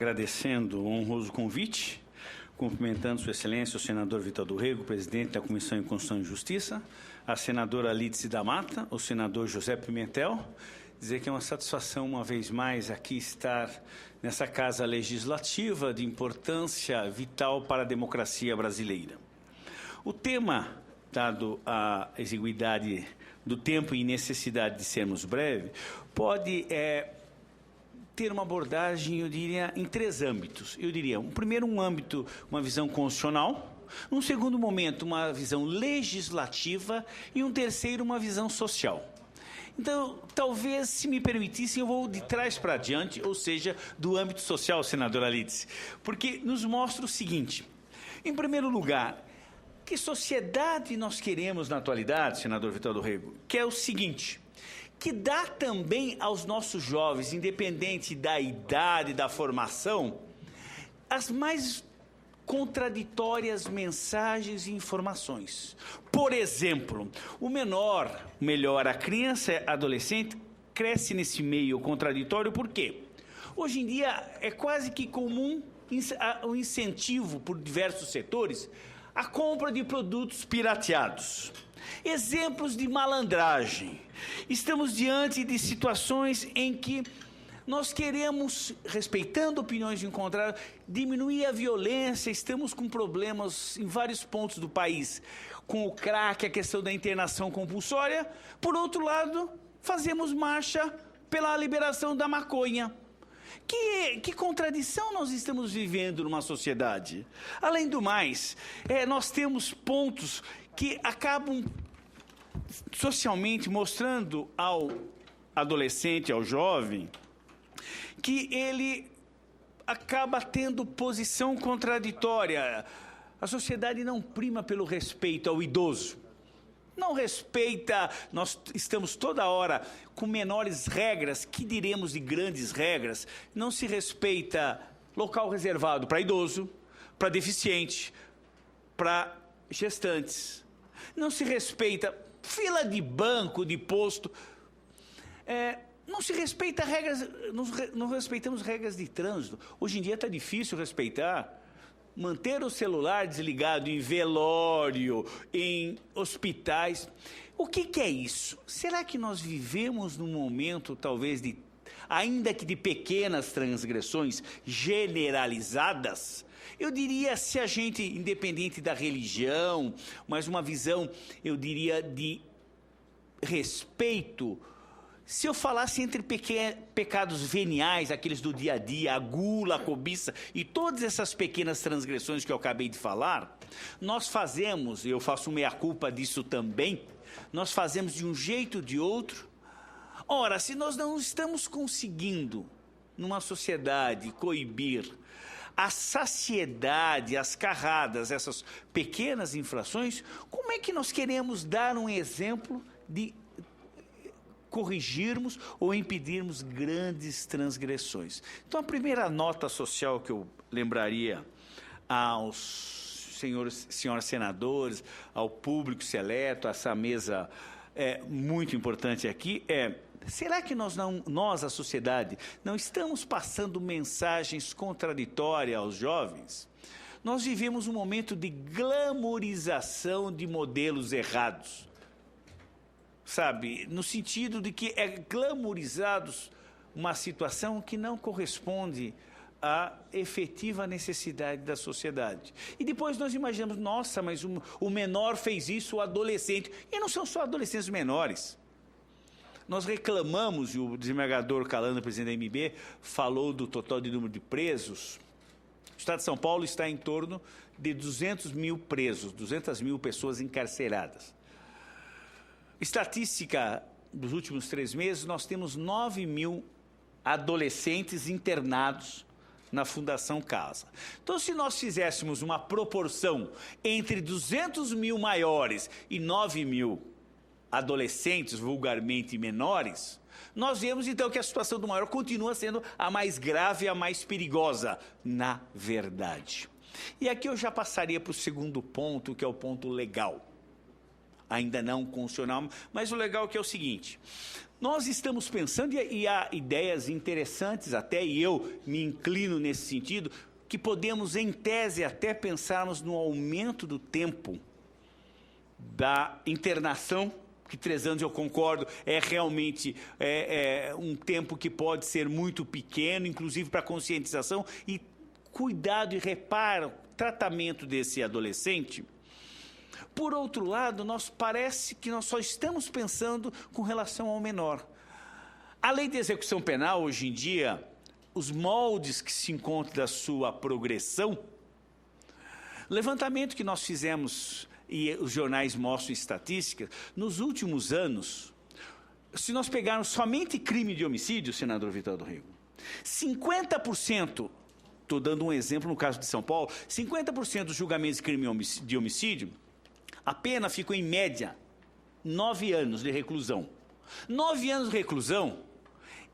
Agradecendo o honroso convite, cumprimentando Sua Excelência, o senador Vital do Rego, presidente da Comissão de Constituição e Justiça, a senadora Lídice da Mata, o senador José Pimentel, dizer que é uma satisfação, uma vez mais, aqui estar nessa casa legislativa de importância vital para a democracia brasileira. O tema, dado a exiguidade do tempo e necessidade de sermos breves, pode ter uma abordagem, eu diria, em três âmbitos. Eu diria, primeiro, um âmbito, uma visão constitucional, num segundo momento, uma visão legislativa e um terceiro, uma visão social. Então, talvez, se me permitissem, eu vou de trás para diante, ou seja, do âmbito social, senadora Lídice, porque nos mostra o seguinte: em primeiro lugar, que sociedade nós queremos na atualidade, senador Vital do Rego, que é o seguinte: que dá também aos nossos jovens, independente da idade, da formação, as mais contraditórias mensagens e informações. Por exemplo, o melhor, a criança, adolescente, cresce nesse meio contraditório. Por quê? Hoje em dia é quase que comum o incentivo por diversos setores a compra de produtos pirateados. Exemplos de malandragem. Estamos diante de situações em que nós queremos, respeitando opiniões encontradas, diminuir a violência. Estamos com problemas em vários pontos do país, com o crack, a questão da internação compulsória. Por outro lado, fazemos marcha pela liberação da maconha. Que contradição nós estamos vivendo numa sociedade? Além do mais, nós temos pontos que acabam socialmente mostrando ao adolescente, ao jovem, que ele acaba tendo posição contraditória. A sociedade não prima pelo respeito ao idoso. Não respeita, nós estamos toda hora com menores regras, que diremos de grandes regras. Não se respeita local reservado para idoso, para deficiente, para gestantes. Não se respeita fila de banco, de posto. Não se respeita regras, não respeitamos regras de trânsito. Hoje em dia está difícil respeitar. Manter o celular desligado em velório, em hospitais. O que é isso? Será que nós vivemos num momento, talvez, ainda que de pequenas transgressões generalizadas? Eu diria, se a gente, independente da religião, mas uma visão, eu diria, de respeito. Se eu falasse entre pecados veniais, aqueles do dia a dia, a gula, a cobiça e todas essas pequenas transgressões que eu acabei de falar, nós fazemos, eu faço meia-culpa disso também, nós fazemos de um jeito ou de outro. Ora, se nós não estamos conseguindo, numa sociedade, coibir a saciedade, as carradas, essas pequenas infrações, como é que nós queremos dar um exemplo de corrigirmos ou impedirmos grandes transgressões? Então, a primeira nota social que eu lembraria aos senhores senadores, ao público seleto, a essa mesa muito importante aqui, será que nós, a sociedade, não estamos passando mensagens contraditórias aos jovens? Nós vivemos um momento de glamorização de modelos errados. Sabe, no sentido de que glamorizados uma situação que não corresponde à efetiva necessidade da sociedade. E depois nós imaginamos, nossa, mas o menor fez isso, o adolescente. E não são só adolescentes menores. Nós reclamamos, e o desembargador Calando, presidente da MB, falou do total de número de presos. O Estado de São Paulo está em torno de 200 mil presos, 200 mil pessoas encarceradas. Estatística dos últimos 3 meses, nós temos 9 mil adolescentes internados na Fundação Casa. Então, se nós fizéssemos uma proporção entre 200 mil maiores e 9 mil adolescentes, vulgarmente menores, nós vemos então que a situação do maior continua sendo a mais grave e a mais perigosa, na verdade. E aqui eu já passaria para o segundo ponto, que é o ponto legal. ainda não constitucional, mas o legal é que é o seguinte, nós estamos pensando, e há ideias interessantes até, e eu me inclino nesse sentido, que podemos, em tese, até pensarmos no aumento do tempo da internação, que 3 anos, eu concordo, é realmente um tempo que pode ser muito pequeno, inclusive para conscientização e cuidado e reparo, tratamento desse adolescente. Por outro lado, parece que nós só estamos pensando com relação ao menor. A lei de execução penal, hoje em dia, os moldes que se encontram da sua progressão, levantamento que nós fizemos, e os jornais mostram estatísticas, nos últimos anos, se nós pegarmos somente crime de homicídio, senador Vital do Rego, 50%, estou dando um exemplo no caso de São Paulo, 50% dos julgamentos de crime de homicídio, a pena ficou em média 9 anos de reclusão. 9 anos de reclusão,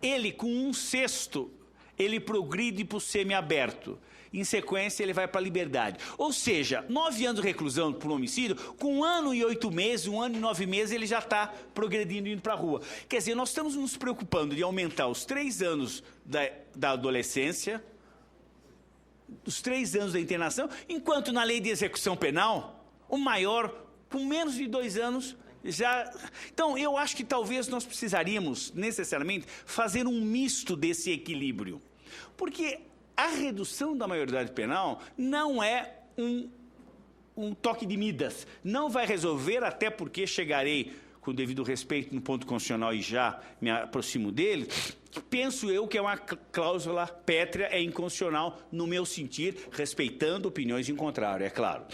ele com 1/6, ele progride para o semiaberto. Em sequência, ele vai para a liberdade. Ou seja, 9 anos de reclusão por homicídio, com 1 ano e 8 meses, 1 ano e 9 meses, ele já está progredindo e indo para a rua. Quer dizer, nós estamos nos preocupando de aumentar os 3 anos da adolescência, os 3 anos da internação, enquanto na lei de execução penal, o maior, com menos de 2 anos, já... Então, eu acho que talvez nós precisaríamos, necessariamente, fazer um misto desse equilíbrio. Porque a redução da maioridade penal não é um toque de Midas. Não vai resolver, até porque chegarei, com o devido respeito no ponto constitucional e já me aproximo dele, penso eu que é uma cláusula pétrea, é inconstitucional no meu sentir, respeitando opiniões em contrário, é claro.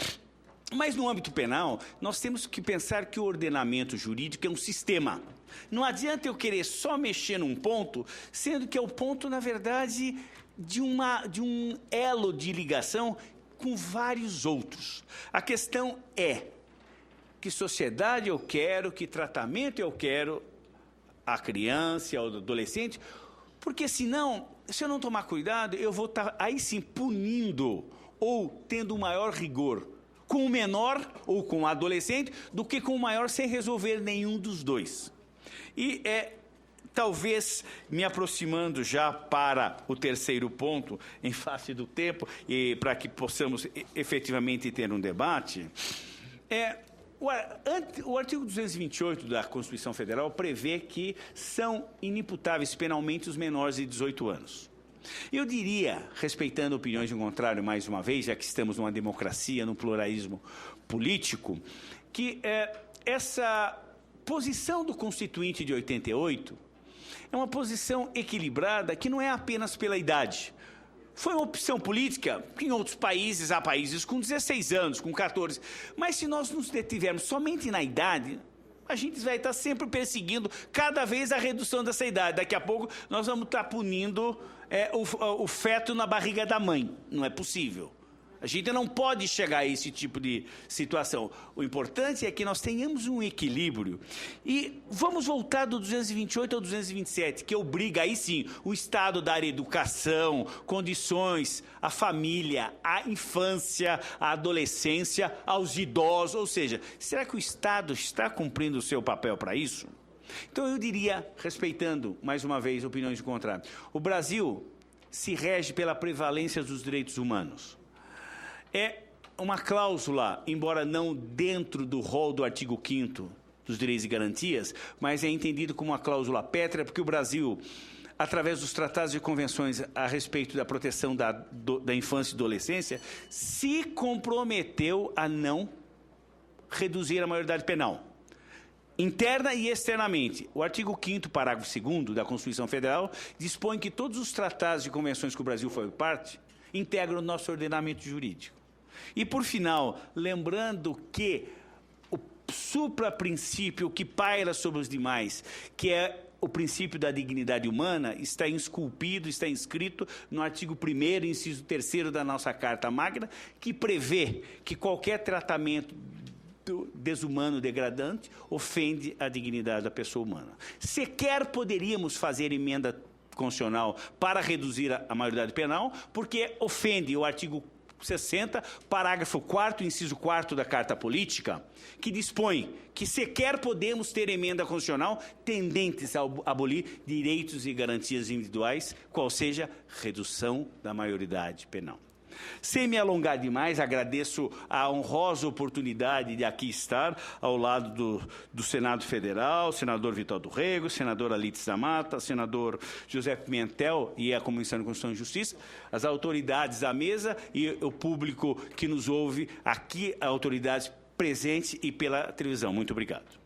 Mas no âmbito penal, nós temos que pensar que o ordenamento jurídico é um sistema. Não adianta eu querer só mexer num ponto, sendo que é o ponto, na verdade, de um elo de ligação com vários outros. A questão é que sociedade eu quero, que tratamento eu quero à criança, ao adolescente, porque senão, se eu não tomar cuidado, eu vou estar aí sim punindo ou tendo um maior rigor com o menor ou com o adolescente do que com o maior sem resolver nenhum dos dois. E talvez me aproximando já para o terceiro ponto, em face do tempo, e para que possamos efetivamente ter um debate, o artigo 228 da Constituição Federal prevê que são inimputáveis penalmente os menores de 18 anos. Eu diria, respeitando opiniões em contrário mais uma vez, já que estamos numa democracia, num pluralismo político, que essa posição do Constituinte de 88 é uma posição equilibrada que não é apenas pela idade. Foi uma opção política que em outros países, há países com 16 anos, com 14. Mas se nós nos detivermos somente na idade, a gente vai estar sempre perseguindo cada vez a redução dessa idade. Daqui a pouco nós vamos estar punindo o feto na barriga da mãe. Não é possível. A gente não pode chegar a esse tipo de situação. O importante é que nós tenhamos um equilíbrio. E vamos voltar do 228 ao 227, que obriga aí sim o Estado a dar educação, condições, à família, à infância, à adolescência, aos idosos. Ou seja, será que o Estado está cumprindo o seu papel para isso? Então eu diria, respeitando mais uma vez opiniões contrárias, o Brasil se rege pela prevalência dos direitos humanos. É uma cláusula, embora não dentro do rol do artigo 5º dos direitos e garantias, mas é entendido como uma cláusula pétrea, porque o Brasil, através dos tratados e convenções a respeito da proteção da infância e adolescência, se comprometeu a não reduzir a maioridade penal, interna e externamente. O artigo 5º, parágrafo 2º da Constituição Federal, dispõe que todos os tratados e convenções que o Brasil foi parte integram o nosso ordenamento jurídico. E, por final, lembrando que o supraprincípio que paira sobre os demais, que é o princípio da dignidade humana, está esculpido, está inscrito no artigo 1º, inciso 3º da nossa Carta Magna, que prevê que qualquer tratamento desumano, degradante, ofende a dignidade da pessoa humana. Sequer poderíamos fazer emenda constitucional para reduzir a maioridade penal, porque ofende o artigo 60, parágrafo 4º, inciso 4º da Carta Política, que dispõe que sequer podemos ter emenda constitucional tendentes a abolir direitos e garantias individuais, qual seja redução da maioridade penal. Sem me alongar demais, agradeço a honrosa oportunidade de aqui estar ao lado do Senado Federal, senador Vital do Rego, senadora Alice da Mata, senador José Pimentel e a Comissão de Constituição e Justiça, as autoridades da mesa e o público que nos ouve aqui, autoridades presentes e pela televisão. Muito obrigado.